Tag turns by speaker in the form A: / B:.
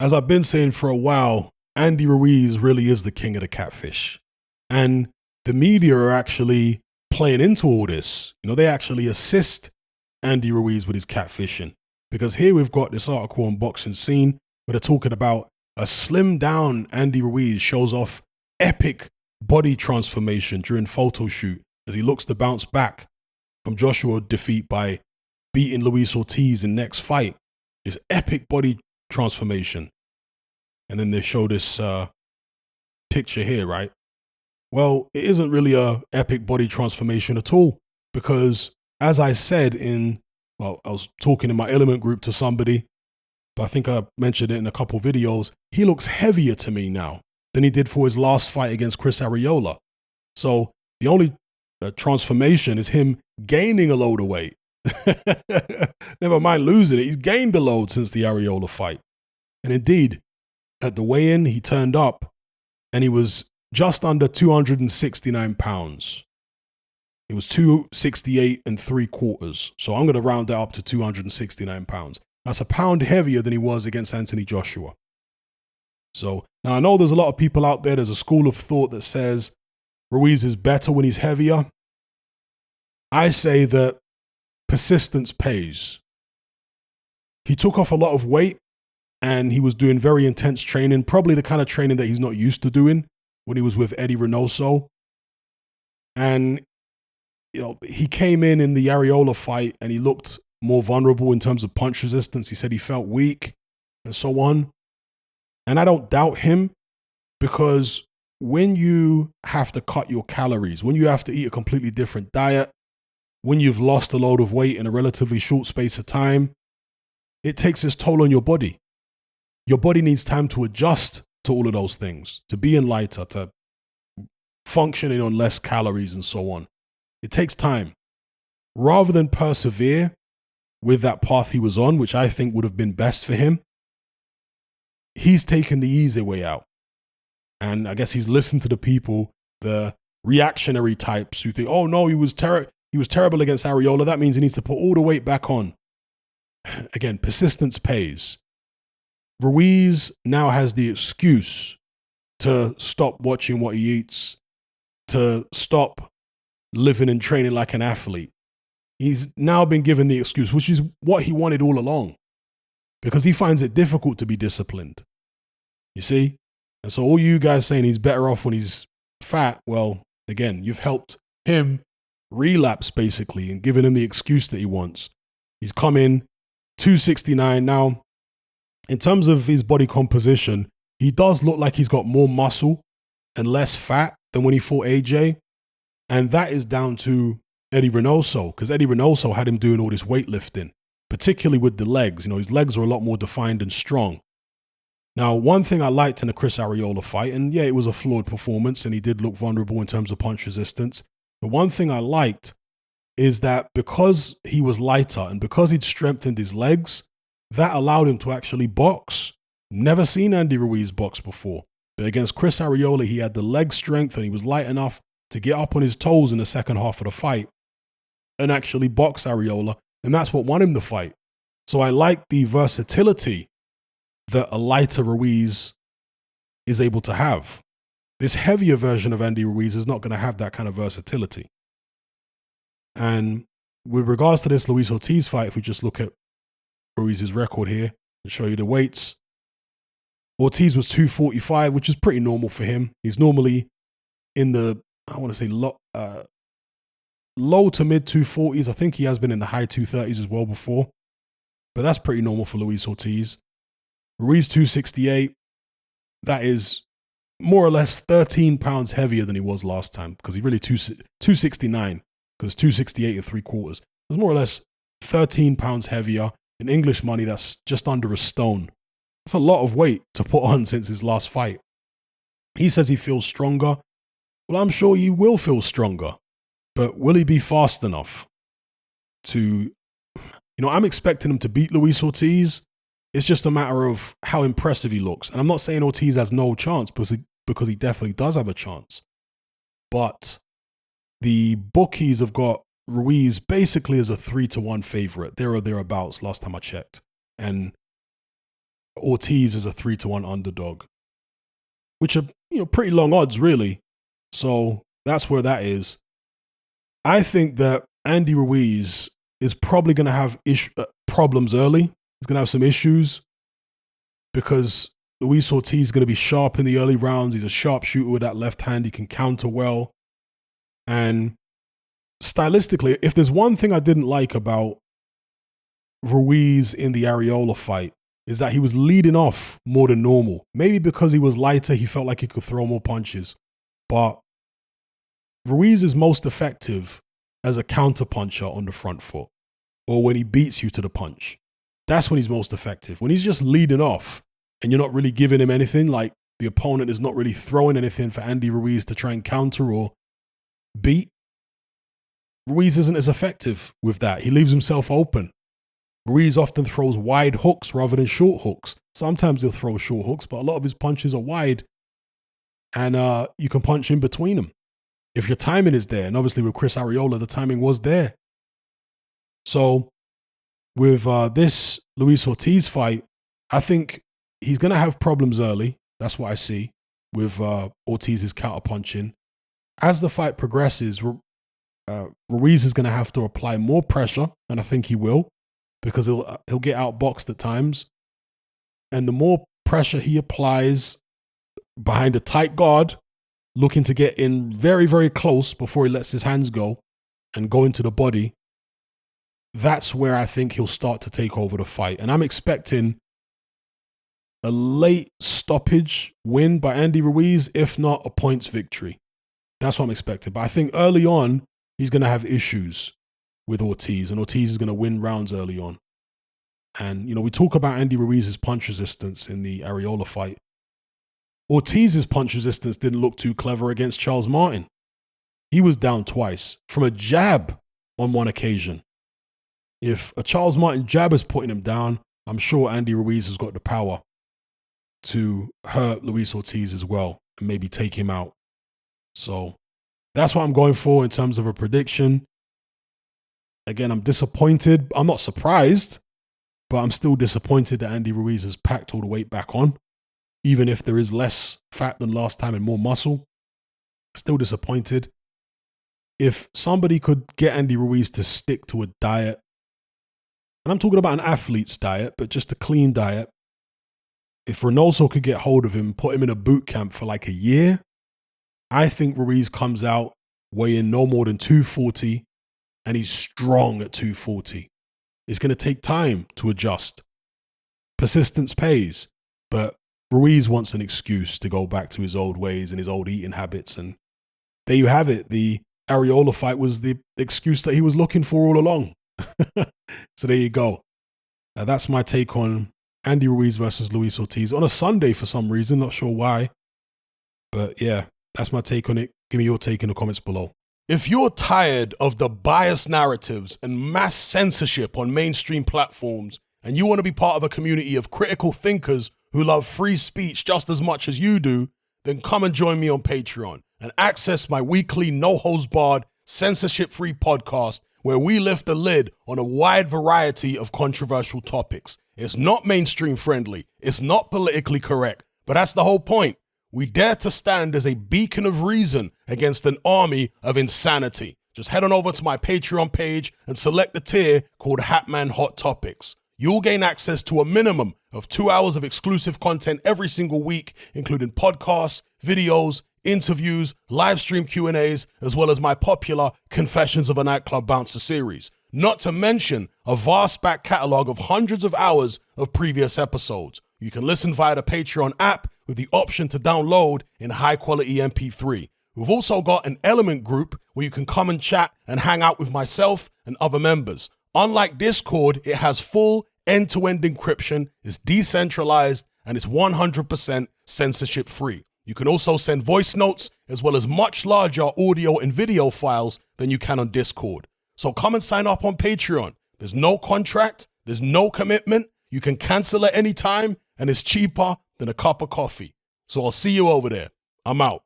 A: as I've been saying for a while, Andy Ruiz really is the king of the catfish. And the media are actually playing into all this. They actually assist Andy Ruiz with his catfishing. Because here we've got this article on Boxing Scene where they're talking about a slimmed down Andy Ruiz shows off epic body transformation during photo shoot as he looks to bounce back from Joshua defeat by beating Luis Ortiz in next fight. This epic body transformation. And then they show this picture here, right? Well, it isn't really a epic body transformation at all because as I said I was talking in my Element group to somebody, but I think I mentioned it in a couple videos. He looks heavier to me now than he did for his last fight against Chris Arreola. So the only transformation is him gaining a load of weight. Never mind losing it. He's gained a load since the Arreola fight. And indeed, at the weigh-in, he turned up and he was just under 269 pounds. It was 268 and 3/4. So I'm going to round that up to 269 pounds. That's a pound heavier than he was against Anthony Joshua. So now I know there's a lot of people out there. There's a school of thought that says Ruiz is better when he's heavier. I say that persistence pays. He took off a lot of weight and he was doing very intense training, probably the kind of training that he's not used to doing when he was with Eddie Reynoso. And he came in the Arreola fight and he looked more vulnerable in terms of punch resistance. He said he felt weak and so on. And I don't doubt him because when you have to cut your calories, when you have to eat a completely different diet, when you've lost a load of weight in a relatively short space of time, it takes its toll on your body. Your body needs time to adjust to all of those things, to being lighter, to functioning on less calories and so on. It takes time. Rather than persevere with that path he was on, which I think would have been best for him, he's taken the easy way out. And I guess he's listened to the people, the reactionary types who think, oh no, he was terrible against Arreola. That means he needs to put all the weight back on. Again, persistence pays. Ruiz now has the excuse to stop watching what he eats, to stop living and training like an athlete. He's now been given the excuse, which is what he wanted all along, because he finds it difficult to be disciplined. You see? And so all you guys saying he's better off when he's fat, well, again, you've helped him relapse basically and given him the excuse that he wants. He's come in 269 now. In terms of his body composition, he does look like he's got more muscle and less fat than when he fought AJ. And that is down to Eddie Reynoso, because Eddie Reynoso had him doing all this weightlifting, particularly with the legs. His legs are a lot more defined and strong. Now, one thing I liked in the Chris Arreola fight, and yeah, it was a flawed performance, and he did look vulnerable in terms of punch resistance. But one thing I liked is that because he was lighter and because he'd strengthened his legs, that allowed him to actually box. Never seen Andy Ruiz box before. But against Chris Arreola, he had the leg strength and he was light enough to get up on his toes in the second half of the fight and actually box Arreola. And that's what won him the fight. So I like the versatility that a lighter Ruiz is able to have. This heavier version of Andy Ruiz is not going to have that kind of versatility. And with regards to this Luis Ortiz fight, if we just look at Ruiz's record here and show you the weights, Ortiz was 245, which is pretty normal for him. He's normally in the, I want to say low to mid 240s. I think he has been in the high 230s as well before, but that's pretty normal for Luis Ortiz. Ruiz 268, that is more or less 13 pounds heavier than he was last time, because he really 269, because 268 and 3/4. It's more or less 13 pounds heavier. In English money, that's just under a stone. That's a lot of weight to put on since his last fight. He says he feels stronger. Well, I'm sure he will feel stronger, but will he be fast enough to, I'm expecting him to beat Luis Ortiz. It's just a matter of how impressive he looks. And I'm not saying Ortiz has no chance because he definitely does have a chance. But the bookies have got Ruiz basically as a 3-1 favorite. There or thereabouts last time I checked. And Ortiz is a 3-1 underdog, which are pretty long odds, really. So that's where that is. I think that Andy Ruiz is probably going to have problems early. He's going to have some issues because Luis Ortiz is going to be sharp in the early rounds. He's a sharpshooter with that left hand. He can counter well. And stylistically, if there's one thing I didn't like about Ruiz in the Arreola fight, is that he was leading off more than normal. Maybe because he was lighter, he felt like he could throw more punches. But Ruiz is most effective as a counter puncher on the front foot, or when he beats you to the punch. That's when he's most effective. When he's just leading off and you're not really giving him anything, like the opponent is not really throwing anything for Andy Ruiz to try and counter or beat, Ruiz isn't as effective with that. He leaves himself open. Ruiz often throws wide hooks rather than short hooks. Sometimes he'll throw short hooks, but a lot of his punches are wide, and you can punch in between them if your timing is there. And obviously with Chris Arreola, the timing was there. So with this Luis Ortiz fight, I think he's going to have problems early. That's what I see with Ortiz's counter punching. As the fight progresses, Ruiz is going to have to apply more pressure, and I think he will, because he'll get outboxed at times. And the more pressure he applies behind a tight guard, looking to get in very, very close before he lets his hands go and go into the body, that's where I think he'll start to take over the fight. And I'm expecting a late stoppage win by Andy Ruiz, if not a points victory. That's what I'm expecting. But I think early on, he's going to have issues with Ortiz, and Ortiz is going to win rounds early on. And, we talk about Andy Ruiz's punch resistance in the Arreola fight. Ortiz's punch resistance didn't look too clever against Charles Martin. He was down twice from a jab on one occasion. If a Charles Martin jab is putting him down, I'm sure Andy Ruiz has got the power to hurt Luis Ortiz as well and maybe take him out. So that's what I'm going for in terms of a prediction. Again, I'm disappointed. I'm not surprised, but I'm still disappointed that Andy Ruiz has packed all the weight back on, even if there is less fat than last time and more muscle. Still disappointed. If somebody could get Andy Ruiz to stick to a diet, and I'm talking about an athlete's diet, but just a clean diet, if Reynoso could get hold of him, put him in a boot camp for like a year, I think Ruiz comes out weighing no more than 240, and he's strong at 240. It's going to take time to adjust. Persistence pays, but Ruiz wants an excuse to go back to his old ways and his old eating habits. And there you have it. The Arreola fight was the excuse that he was looking for all along. So there you go. That's my take on Andy Ruiz versus Luis Ortiz on a Sunday for some reason. Not sure why. But yeah, that's my take on it. Give me your take in the comments below. If you're tired of the biased narratives and mass censorship on mainstream platforms, and you want to be part of a community of critical thinkers who love free speech just as much as you do, then come and join me on Patreon and access my weekly no-holds-barred, censorship-free podcast where we lift the lid on a wide variety of controversial topics. It's not mainstream friendly, it's not politically correct, but that's the whole point. We dare to stand as a beacon of reason against an army of insanity. Just head on over to my Patreon page and select the tier called Hatman Hot Topics. You'll gain access to a minimum of 2 hours of exclusive content every single week, including podcasts, videos, interviews, live stream Q&As, as well as my popular Confessions of a Nightclub Bouncer series. Not to mention a vast back catalog of hundreds of hours of previous episodes. You can listen via the Patreon app with the option to download in high-quality MP3. We've also got an Element group where you can come and chat and hang out with myself and other members. Unlike Discord, it has full end-to-end encryption, it's decentralized, and it's 100% censorship-free. You can also send voice notes as well as much larger audio and video files than you can on Discord. So come and sign up on Patreon. There's no contract, there's no commitment, you can cancel at any time, and it's cheaper than a cup of coffee. So I'll see you over there. I'm out.